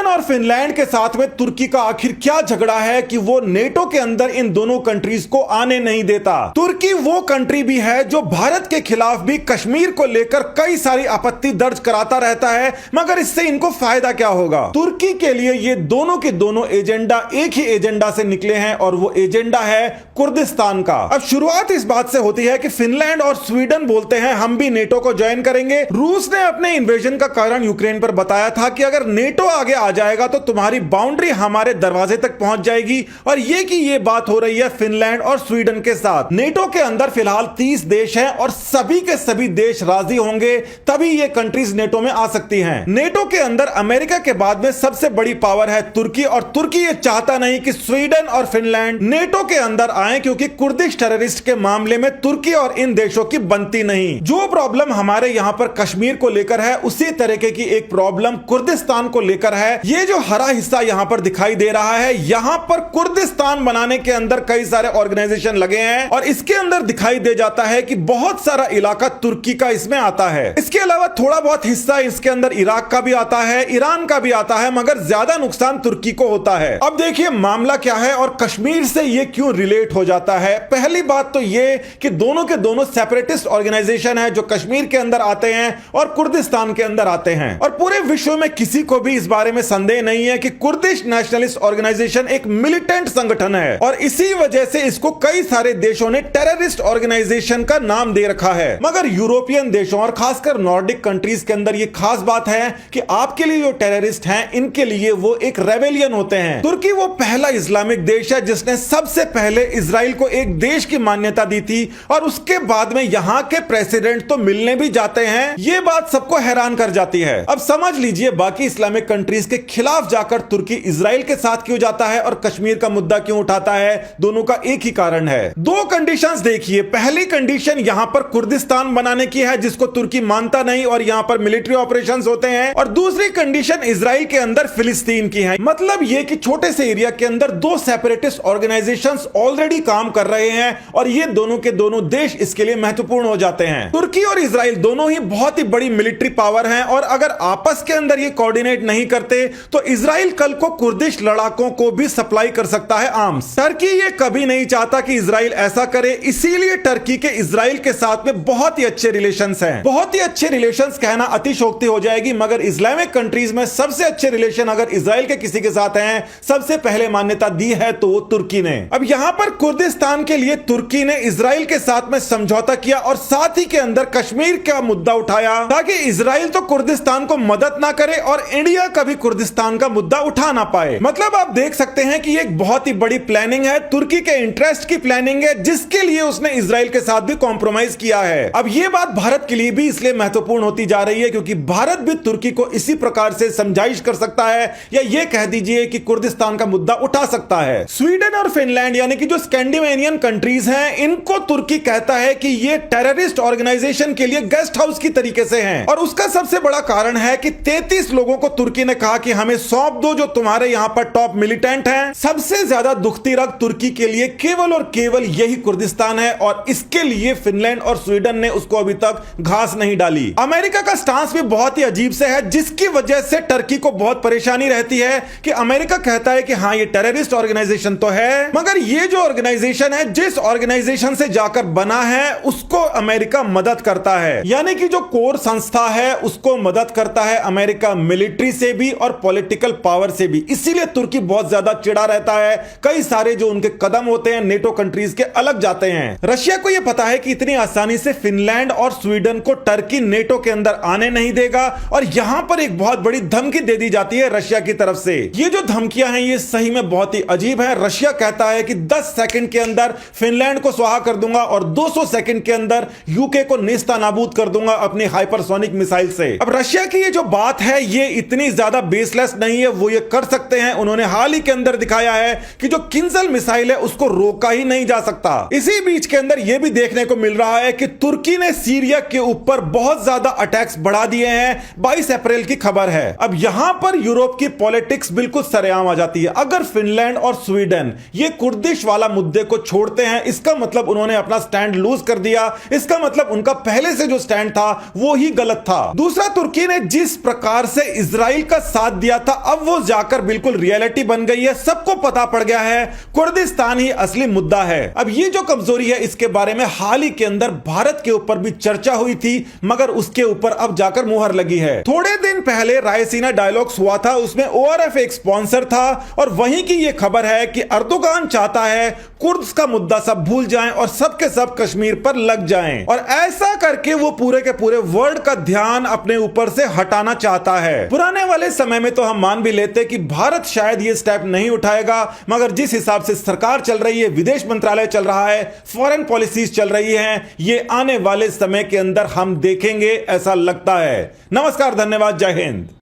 Sweden और Finland के साथ में तुर्की का आखिर क्या झगड़ा है कि वो नेटो के अंदर इन दोनों कंट्रीज को आने नहीं देता। तुर्की वो कंट्री भी है जो भारत के खिलाफ भी कश्मीर को लेकर कई सारी आपत्ति दर्ज कराता रहता है, मगर इससे इनको फायदा क्या होगा। तुर्की के लिए ये दोनों के दोनों एजेंडा एक ही एजेंडा से निकले हैं और वो एजेंडा है कुर्दिस्तान का। अब शुरुआत इस बात से होती है कि फिनलैंड और स्वीडन बोलते हैं हम भी नेटो को ज्वाइन करेंगे। रूस ने अपने इन्वेजन का कारण यूक्रेन पर बताया था कि अगर नेटो आगे आ जाएगा तो तुम्हारी बाउंड्री हमारे दरवाजे तक पहुंच जाएगी, और ये बात हो रही है फिनलैंड और स्वीडन के साथ। नेटो के अंदर फिलहाल 30 देश हैं और सभी के सभी देश राजी होंगे तभी ये कंट्रीज नेटो में आ सकती हैं। नेटो के अंदर अमेरिका के बाद में सबसे बड़ी पावर है तुर्की, और तुर्की ये चाहता नहीं कि स्वीडन और फिनलैंड नेटो के अंदर आए, क्योंकि कुर्दिश टेररिस्ट के मामले में तुर्की और इन देशों की बनती नहीं। जो प्रॉब्लम हमारे यहां पर कश्मीर को लेकर है, उसी तरीके की एक प्रॉब्लम कुर्दिस्तान को लेकर है। ये जो हरा हिस्सा यहां पर दिखाई दे रहा है, यहां पर कुर्दिस्तान बनाने के अंदर कई सारे ऑर्गेनाइजेशन लगे हैं, और इसके अंदर दिखाई दे जाता है कि बहुत सारा इलाका तुर्की का इसमें आता है। इसके अलावा थोड़ा बहुत हिस्सा इसके अंदर इराक का भी आता है, ईरान का भी आता है, मगर ज्यादा नुकसान तुर्की को होता है। अब देखिए मामला क्या है और कश्मीर से ये क्यों रिलेट हो जाता है। पहली बात तो ये कि दोनों के दोनों सेपरेटिस्ट ऑर्गेनाइजेशन है जो कश्मीर के अंदर आते हैं और कुर्दिस्तान के अंदर आते हैं, और पूरे विश्व में किसी को भी इस बारे में संदेह नहीं है कि कुर्दिश नेशनलिस्ट ऑर्गेनाइजेशन एक मिलिटेंट संगठन है, और इसी वजह से इसको कई सारे देशों ने टेररिस्ट ऑर्गेनाइजेशन का नाम दे रखा है। मगर यूरोपियन देशों और खासकर नॉर्डिक कंट्रीज के अंदर यह खास बात है कि आपके लिए जो टेररिस्ट हैं, इनके लिए वो एक रेबेलियन होते हैं। तुर्की वो पहला इस्लामिक देश है जिसने सबसे पहले इजराइल को एक देश की मान्यता दी थी, और उसके बाद में यहां के प्रेसिडेंट तो मिलने भी जाते हैं। ये बात सबको हैरान कर जाती है। अब समझ लीजिए बाकी इस्लामिक कंट्रीज के खिलाफ जाकर तुर्की इजराइल के साथ क्यों जाता है और कश्मीर का मुद्दा क्यों उठाता है। दोनों का एक ही कारण है। दो कंडीशंस देखिए। पहली कंडीशन यहां पर कुर्दिस्तान बनाने की है जिसको तुर्की मानता नहीं, और यहां पर मिलिट्री ऑपरेशंस होते हैं, और दूसरी कंडीशन इजराइल के अंदर फिलिस्तीन की है। मतलब यह कि छोटे से एरिया के अंदर दो सेपरेटिस्ट ऑर्गेनाइजेशंस ऑलरेडी काम कर रहे हैं, और ये दोनों के दोनों देश इसके लिए महत्वपूर्ण हो जाते हैं। तुर्की और इजराइल दोनों ही बहुत ही बड़ी मिलिट्री पावर हैं, और अगर आपस के अंदर ये कोऑर्डिनेट नहीं करते तो इजराइल कल को कुर्दिश लड़ाकों को भी सप्लाई कर सकता है आर्म्स। टर्की ये कभी नहीं चाहता कि इजराइल ऐसा करे, इसीलिए टर्की के इजराइल के साथ में बहुत ही अच्छे रिलेशंस हैं। बहुत ही अच्छे रिलेशंस कहना अतिशयोक्ति हो जाएगी, मगर इस्लामिक कंट्रीज में सबसे अच्छे रिलेशन अगर इजराइल के किसी के साथ हैं, सबसे पहले मान्यता दी है तो वो तुर्की ने। अब यहां पर कुर्दिस्तान के लिए तुर्की ने इजराइल के साथ में समझौता किया, और साथ ही के अंदर कश्मीर का मुद्दा उठाया, ताकि इजराइल तो कुर्दिस्तान को मदद ना करे और इंडिया कभी कुर्दिस्तान का मुद्दा उठा ना पाए। मतलब आप देख सकते हैं कि एक बहुत ही बड़ी प्लानिंग है, तुर्की के इंटरेस्ट की प्लानिंग है, जिसके लिए उसने इजराइल के साथ भी कॉम्प्रोमाइज किया है। अब यह बात भारत के लिए भी इसलिए महत्वपूर्ण होती जा रही है क्योंकि भारत भी तुर्की को इसी प्रकार से समझाइश कर सकता है, या यह कह दीजिए कि कुर्दिस्तान का मुद्दा उठा सकता है। स्वीडन और फिनलैंड यानी कि जो स्कैंडिनेवियन कंट्रीज हैं, इनको तुर्की कहता है कि ये टेररिस्ट ऑर्गेनाइजेशन के लिए गेस्ट हाउस की तरीके से हैं, और उसका सबसे बड़ा कारण है कि 33 लोगों को तुर्की ने कहा कि हमें सौंप दो जो तुम्हारे यहां पर टॉप मिलिटेंट हैं। सबसे ज्यादा दुखती रग तुर्की के लिए केवल और केवल यही कुर्दिस्तान है, और इसके लिए फिनलैंड और स्वीडन ने उसको अभी तक घास नहीं डाली। अमेरिका का स्टांस भी बहुत ही अजीब से है, जिसकी वजह से टर्की को बहुत परेशानी रहती है कि अमेरिका कहता है कि हां ये टेररिस्ट ऑर्गेनाइजेशन तो है, मगर ये जो ऑर्गेनाइजेशन है, जिस ऑर्गेनाइजेशन से जाकर बना है, उसको अमेरिका मदद करता है। यानी कि जो कोर संस्था है उसको मदद करता है अमेरिका, मिलिट्री से भी और पॉलिटिकल पावर से भी। इसीलिए तुर्की बहुत ज्यादा चिढ़ा रहता है। कई सारे जो उनके कदम होते हैं नेटो कंट्रीज के अलग जाते हैं। रशिया को यह पता है कि इतनी आसानी से फिनलैंड और स्वीडन को टर्की नेटो के अंदर आने नहीं देगा, और यहां पर एक बहुत बड़ी धमकी दे दी जाती है रशिया की तरफ से। ये जो धमकियां हैं ये सही में बहुत ही अजीब है। रशिया कहता है कि 10 सेकंड के अंदर फिनलैंड को स्वाहा कर दूंगा और 200 सेकंड के अंदर यूके को नेस्तनाबूद कर दूंगा अपनी हाइपरसोनिक मिसाइल से। अब रशिया की ये जो बात है ये इतनी ज्यादा बेसलेस नहीं है, वो ये कर सकते हैं। उन्होंने हाल ही के अंदर दिखाया है कि जो किंजल मिसाइल है उसको रोका ही नहीं जा सकता। इसी बीच के अंदर यह भी देखने को मिल रहा है कि तुर्की ने सीरिया के ऊपर बहुत ज्यादा अटैक्स बढ़ा दिए हैं। 22 अप्रैल की खबर है। अब यहां पर यूरोप की पॉलिटिक्स बिल्कुल सरेआम आ जाती है। अगर फिनलैंड और स्वीडन ये कुर्दिश वाला मुद्दे को छोड़ते हैं, इसका मतलब उन्होंने अपना स्टैंड लूज कर दिया। इसका मतलब उनका पहले से जो स्टैंड था वो ही गलत था। दूसरा, तुर्की ने जिस प्रकार से इजराइल का साथ दिया था, अब वो जाकर बिल्कुल रियलिटी बन गई है। सबको पता पड़ गया है कुर्दिस्तान ही असली मुद्दा है। अब ये जो कमजोरी है इसके बारे में हाल ही के अंदर भारत के ऊपर भी चर्चा हुई थी, मगर उसके ऊपर अब जाकर मुहर लगी है। थोड़े दिन पहले रायसीना डायलॉग्स हुआ था, उसमें ओआरएफ एक स्पॉन्सर था और वहीं की ये खबर है कि अर्दोगान चाहता है कुर्द्स का मुद्दा सब भूल जाएं और सबके सब कश्मीर पर लग जाएं, और ऐसा करके वो पूरे के पूरे वर्ल्ड का ध्यान अपने ऊपर से हटाना चाहता है। पुराने वाले समय में तो हम मान भी लेते कि भारत शायद ये स्टेप नहीं उठाएगा, मगर जिस हिसाब से सरकार चल रही है, विदेश मंत्रालय चल रहा है, फॉरेन पॉलिसीज चल रही हैं, ये आने वाले समय के अंदर हम देखेंगे, ऐसा लगता है। नमस्कार, धन्यवाद, जय हिंद।